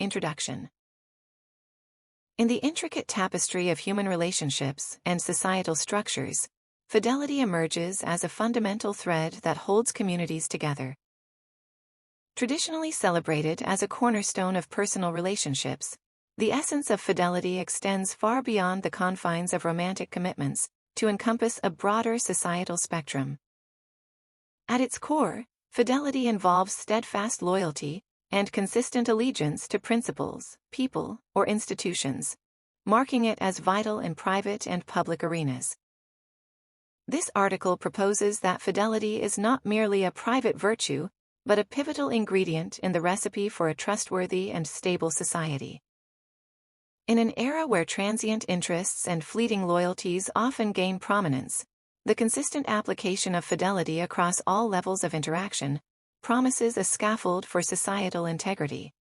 Introduction. In the intricate tapestry of human relationships and societal structures, fidelity emerges as a fundamental thread that holds communities together. Traditionally celebrated as a cornerstone of personal relationships, the essence of fidelity extends far beyond the confines of romantic commitments to encompass a broader societal spectrum. At its core, fidelity involves steadfast loyalty and consistent allegiance to principles, people, or institutions, marking it as vital in private and public arenas. This article proposes that fidelity is not merely a private virtue, but a pivotal ingredient in the recipe for a trustworthy and stable society. In an era where transient interests and fleeting loyalties often gain prominence, the consistent application of fidelity across all levels of interaction promises a scaffold for societal integrity.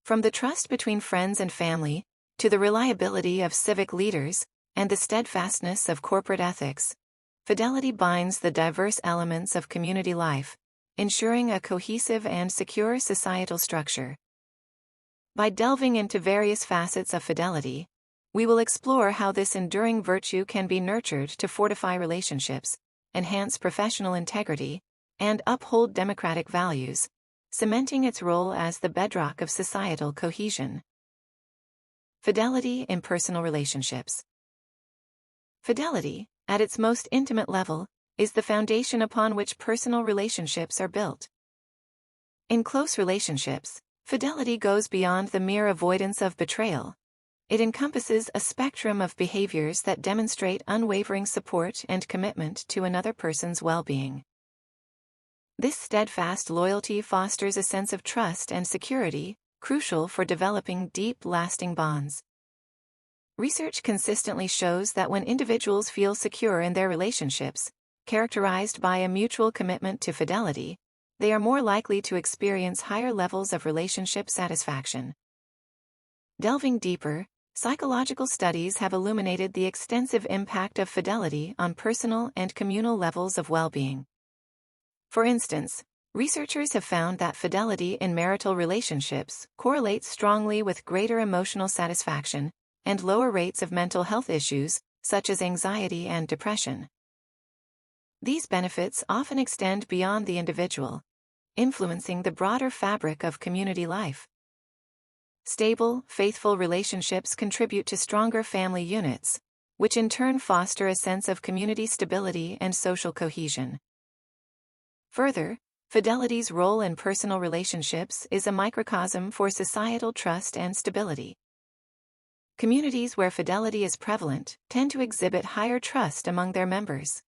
From the trust between friends and family, to the reliability of civic leaders, and the steadfastness of corporate ethics, fidelity binds the diverse elements of community life, ensuring a cohesive and secure societal structure. By delving into various facets of fidelity, we will explore how this enduring virtue can be nurtured to fortify relationships, enhance professional integrity, and uphold democratic values, cementing its role as the bedrock of societal cohesion. Fidelity in personal relationships. Fidelity, at its most intimate level, is the foundation upon which personal relationships are built. In close relationships, fidelity goes beyond the mere avoidance of betrayal. It encompasses a spectrum of behaviors that demonstrate unwavering support and commitment to another person's well-being. This steadfast loyalty fosters a sense of trust and security, crucial for developing deep, lasting bonds. Research consistently shows that when individuals feel secure in their relationships, characterized by a mutual commitment to fidelity, they are more likely to experience higher levels of relationship satisfaction. Delving deeper, psychological studies have illuminated the extensive impact of fidelity on personal and communal levels of well-being. For instance, researchers have found that fidelity in marital relationships correlates strongly with greater emotional satisfaction and lower rates of mental health issues, such as anxiety and depression. These benefits often extend beyond the individual, influencing the broader fabric of community life. Stable, faithful relationships contribute to stronger family units, which in turn foster a sense of community stability and social cohesion. Further, fidelity's role in personal relationships is a microcosm for societal trust and stability. Communities where fidelity is prevalent tend to exhibit higher trust among their members.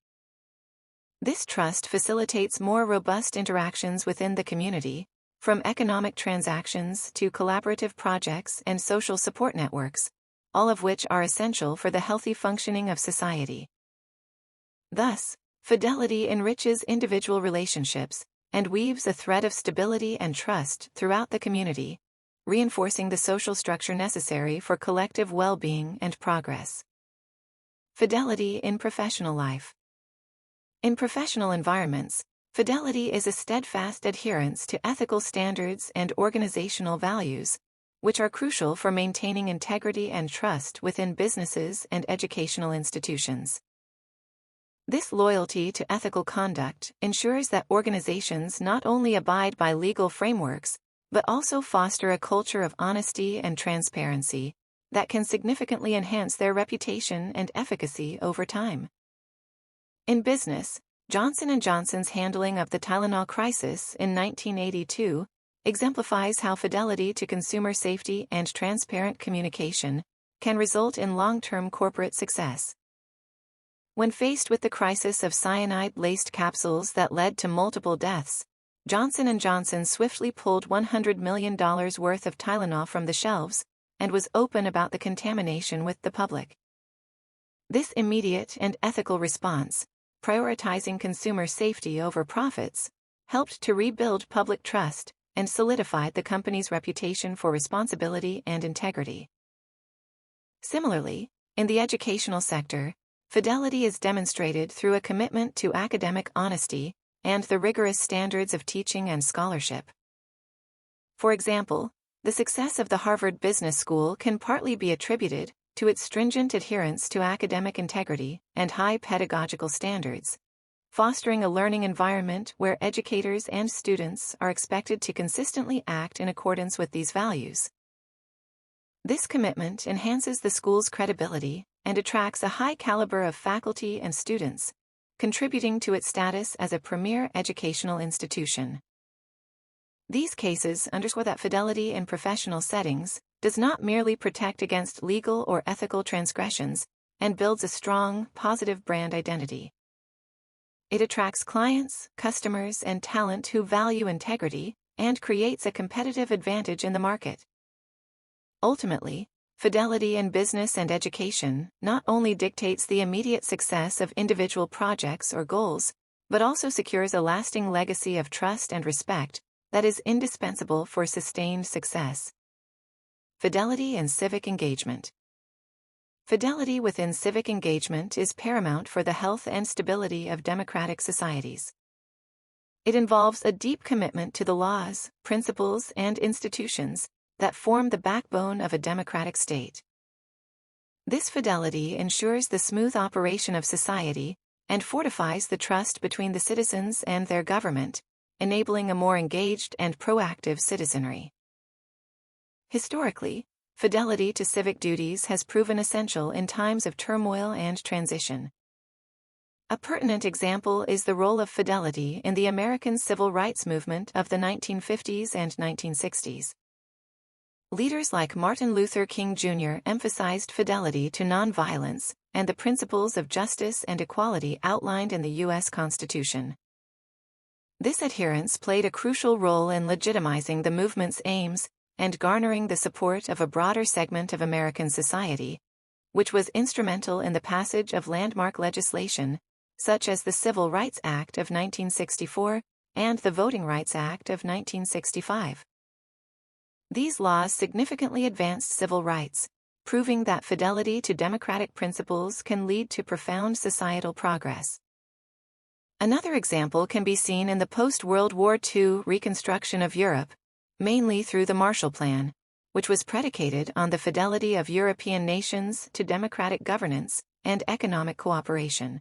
This trust facilitates more robust interactions within the community, from economic transactions to collaborative projects and social support networks, all of which are essential for the healthy functioning of society. Thus, fidelity enriches individual relationships and weaves a thread of stability and trust throughout the community, reinforcing the social structure necessary for collective well-being and progress. Fidelity in professional life. In professional environments, fidelity is a steadfast adherence to ethical standards and organizational values, which are crucial for maintaining integrity and trust within businesses and educational institutions. This loyalty to ethical conduct ensures that organizations not only abide by legal frameworks, but also foster a culture of honesty and transparency that can significantly enhance their reputation and efficacy over time. In business, Johnson & Johnson's handling of the Tylenol crisis in 1982 exemplifies how fidelity to consumer safety and transparent communication can result in long-term corporate success. When faced with the crisis of cyanide-laced capsules that led to multiple deaths, Johnson & Johnson swiftly pulled $100 million worth of Tylenol from the shelves and was open about the contamination with the public. This immediate and ethical response, prioritizing consumer safety over profits, helped to rebuild public trust and solidified the company's reputation for responsibility and integrity. Similarly, in the educational sector, fidelity is demonstrated through a commitment to academic honesty and the rigorous standards of teaching and scholarship. For example, The success of the Harvard Business School can partly be attributed to its stringent adherence to academic integrity and high pedagogical standards, fostering a learning environment where educators and students are expected to consistently act in accordance with these values. This commitment enhances the school's credibility and attracts a high caliber of faculty and students, contributing to its status as a premier educational institution. These cases underscore that fidelity in professional settings does not merely protect against legal or ethical transgressions and builds a strong, positive brand identity. It attracts clients, customers, and talent who value integrity and creates a competitive advantage in the market. Ultimately, fidelity in business and education not only dictates the immediate success of individual projects or goals, but also secures a lasting legacy of trust and respect that is indispensable for sustained success. Fidelity in civic engagement. Fidelity within civic engagement is paramount for the health and stability of democratic societies. It involves a deep commitment to the laws, principles, and institutions that form the backbone of a democratic state. This fidelity ensures the smooth operation of society and fortifies the trust between the citizens and their government, enabling a more engaged and proactive citizenry. Historically, fidelity to civic duties has proven essential in times of turmoil and transition. A pertinent example is the role of fidelity in the American civil rights movement of the 1950s and 1960s. Leaders like Martin Luther King Jr. emphasized fidelity to nonviolence and the principles of justice and equality outlined in the U.S. Constitution. This adherence played a crucial role in legitimizing the movement's aims and garnering the support of a broader segment of American society, which was instrumental in the passage of landmark legislation, such as the Civil Rights Act of 1964 and the Voting Rights Act of 1965. These laws significantly advanced civil rights, proving that fidelity to democratic principles can lead to profound societal progress. Another example can be seen in the post-World War II reconstruction of Europe, mainly through the Marshall Plan, which was predicated on the fidelity of European nations to democratic governance and economic cooperation.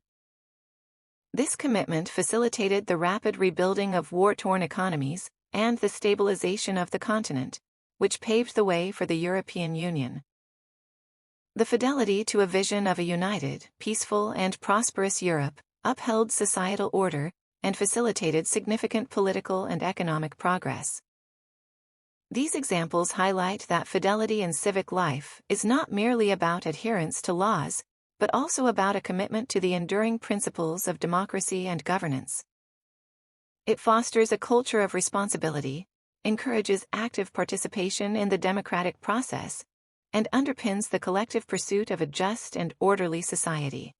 This commitment facilitated the rapid rebuilding of war-torn economies and the stabilization of the continent, which paved the way for the European Union. The fidelity to a vision of a united, peaceful, and prosperous Europe upheld societal order and facilitated significant political and economic progress. These examples highlight that fidelity in civic life is not merely about adherence to laws, but also about a commitment to the enduring principles of democracy and governance. It fosters a culture of responsibility, encourages active participation in the democratic process, and underpins the collective pursuit of a just and orderly society.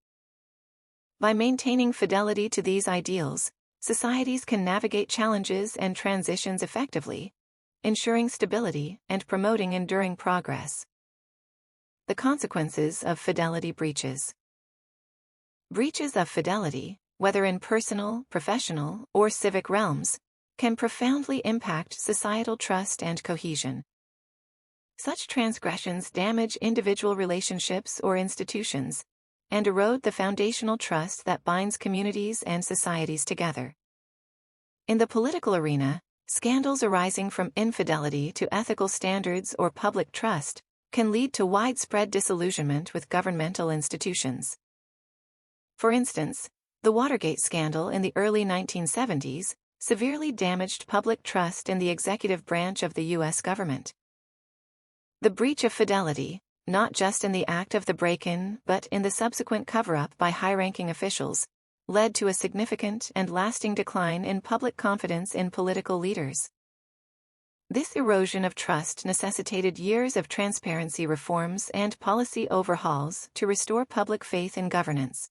By maintaining fidelity to these ideals, societies can navigate challenges and transitions effectively, ensuring stability and promoting enduring progress. The consequences of fidelity breaches. Breaches of fidelity, whether in personal, professional, or civic realms, can profoundly impact societal trust and cohesion. Such transgressions damage individual relationships or institutions, and erode the foundational trust that binds communities and societies together. In the political arena, scandals arising from infidelity to ethical standards or public trust can lead to widespread disillusionment with governmental institutions. For instance, the Watergate scandal in the early 1970s severely damaged public trust in the executive branch of the U.S. government. The breach of fidelity, not just in the act of the break-in but in the subsequent cover-up by high-ranking officials, led to a significant and lasting decline in public confidence in political leaders. This erosion of trust necessitated years of transparency reforms and policy overhauls to restore public faith in governance.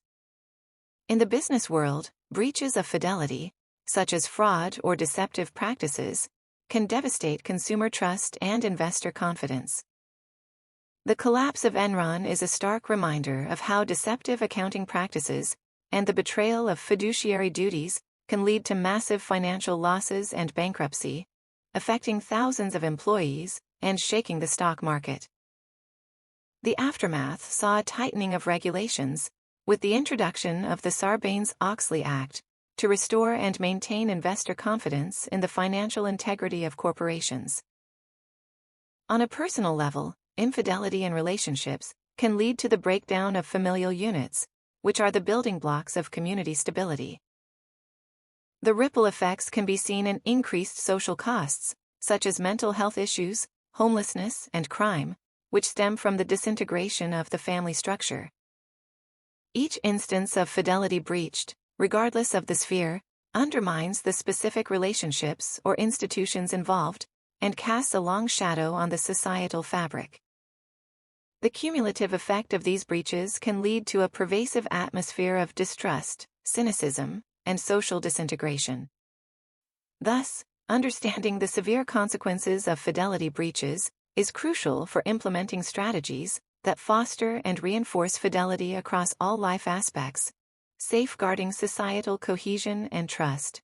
In the business world, breaches of fidelity, such as fraud or deceptive practices, can devastate consumer trust and investor confidence. The collapse of Enron is a stark reminder of how deceptive accounting practices and the betrayal of fiduciary duties can lead to massive financial losses and bankruptcy, affecting thousands of employees and shaking the stock market. The aftermath saw a tightening of regulations, with the introduction of the Sarbanes-Oxley Act, to restore and maintain investor confidence in the financial integrity of corporations. On a personal level, infidelity in relationships can lead to the breakdown of familial units, which are the building blocks of community stability. The ripple effects can be seen in increased social costs, such as mental health issues, homelessness, and crime, which stem from the disintegration of the family structure. Each instance of fidelity breached, regardless of the sphere, undermines the specific relationships or institutions involved, and casts a long shadow on the societal fabric. The cumulative effect of these breaches can lead to a pervasive atmosphere of distrust, cynicism, and social disintegration. Thus, understanding the severe consequences of fidelity breaches is crucial for implementing strategies that foster and reinforce fidelity across all life aspects, safeguarding societal cohesion and trust.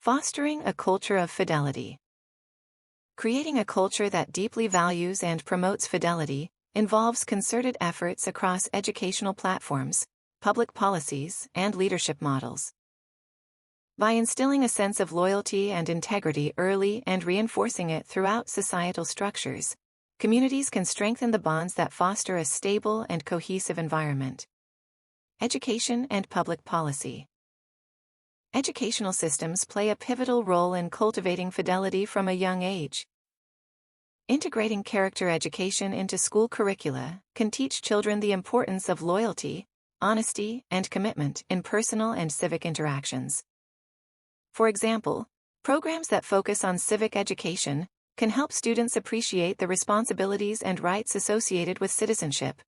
Fostering a culture of fidelity. Creating a culture that deeply values and promotes fidelity involves concerted efforts across educational platforms, public policies, and leadership models. By instilling a sense of loyalty and integrity early and reinforcing it throughout societal structures, communities can strengthen the bonds that foster a stable and cohesive environment. Education and public policy. Educational systems play a pivotal role in cultivating fidelity from a young age. Integrating character education into school curricula can teach children the importance of loyalty, honesty, and commitment in personal and civic interactions. For example, programs that focus on civic education can help students appreciate the responsibilities and rights associated with citizenship,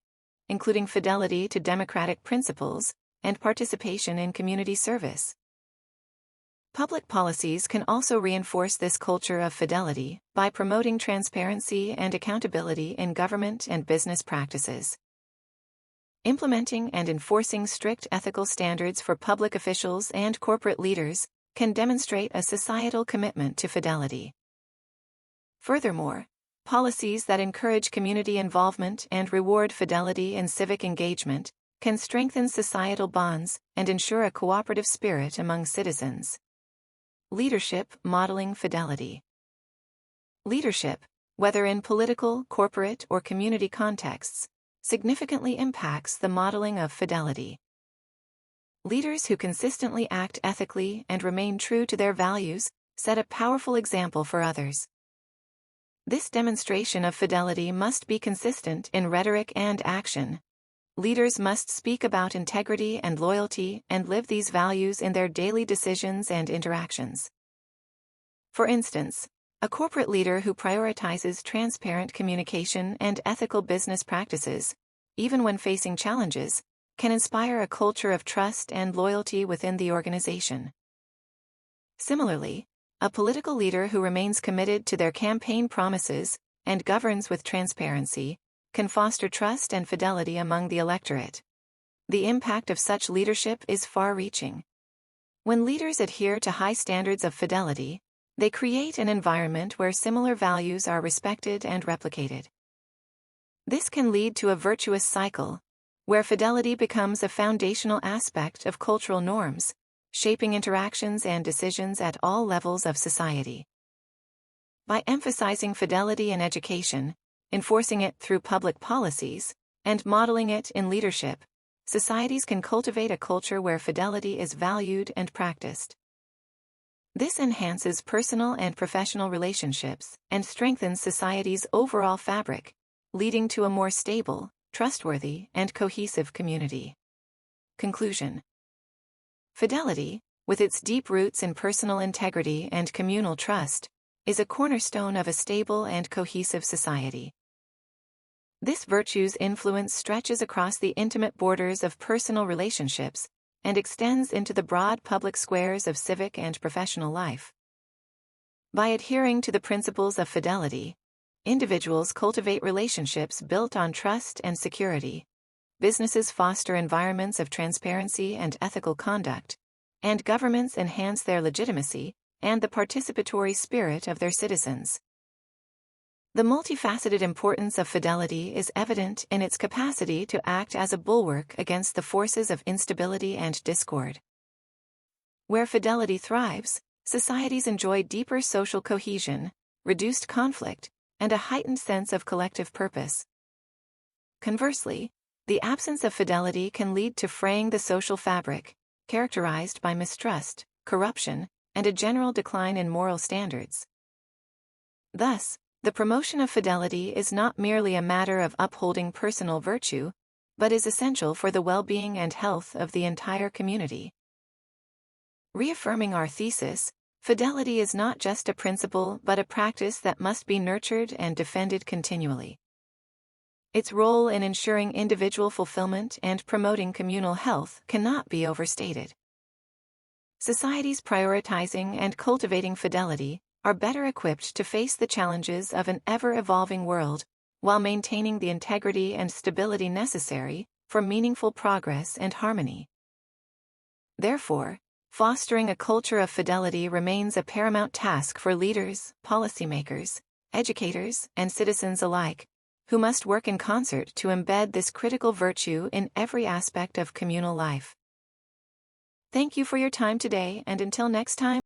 including fidelity to democratic principles and participation in community service. Public policies can also reinforce this culture of fidelity by promoting transparency and accountability in government and business practices. Implementing and enforcing strict ethical standards for public officials and corporate leaders can demonstrate a societal commitment to fidelity. Furthermore, policies that encourage community involvement and reward fidelity in civic engagement can strengthen societal bonds and ensure a cooperative spirit among citizens. Leadership modeling fidelity. Leadership, whether in political, corporate, or community contexts, significantly impacts the modeling of fidelity. Leaders who consistently act ethically and remain true to their values set a powerful example for others. This demonstration of fidelity must be consistent in rhetoric and action. Leaders must speak about integrity and loyalty and live these values in their daily decisions and interactions. For instance, a corporate leader who prioritizes transparent communication and ethical business practices, even when facing challenges, can inspire a culture of trust and loyalty within the organization. Similarly, a political leader who remains committed to their campaign promises and governs with transparency can foster trust and fidelity among the electorate. The impact of such leadership is far-reaching. When leaders adhere to high standards of fidelity, they create an environment where similar values are respected and replicated. This can lead to a virtuous cycle, where fidelity becomes a foundational aspect of cultural norms, shaping interactions and decisions at all levels of society. By emphasizing fidelity in education, enforcing it through public policies, and modeling it in leadership, societies can cultivate a culture where fidelity is valued and practiced. This enhances personal and professional relationships and strengthens society's overall fabric, leading to a more stable, trustworthy, and cohesive community. Conclusion. Fidelity, with its deep roots in personal integrity and communal trust, is a cornerstone of a stable and cohesive society. This virtue's influence stretches across the intimate borders of personal relationships and extends into the broad public squares of civic and professional life. By adhering to the principles of fidelity, individuals cultivate relationships built on trust and security, businesses foster environments of transparency and ethical conduct, and governments enhance their legitimacy and the participatory spirit of their citizens. The multifaceted importance of fidelity is evident in its capacity to act as a bulwark against the forces of instability and discord. Where fidelity thrives, societies enjoy deeper social cohesion, reduced conflict, and a heightened sense of collective purpose. Conversely, the absence of fidelity can lead to fraying the social fabric, characterized by mistrust, corruption, and a general decline in moral standards. Thus, the promotion of fidelity is not merely a matter of upholding personal virtue, but is essential for the well-being and health of the entire community. Reaffirming our thesis, fidelity is not just a principle but a practice that must be nurtured and defended continually. Its role in ensuring individual fulfillment and promoting communal health cannot be overstated. Societies prioritizing and cultivating fidelity are better equipped to face the challenges of an ever-evolving world, while maintaining the integrity and stability necessary for meaningful progress and harmony. Therefore, fostering a culture of fidelity remains a paramount task for leaders, policymakers, educators, and citizens alike, who must work in concert to embed this critical virtue in every aspect of communal life. Thank you for your time today, and until next time.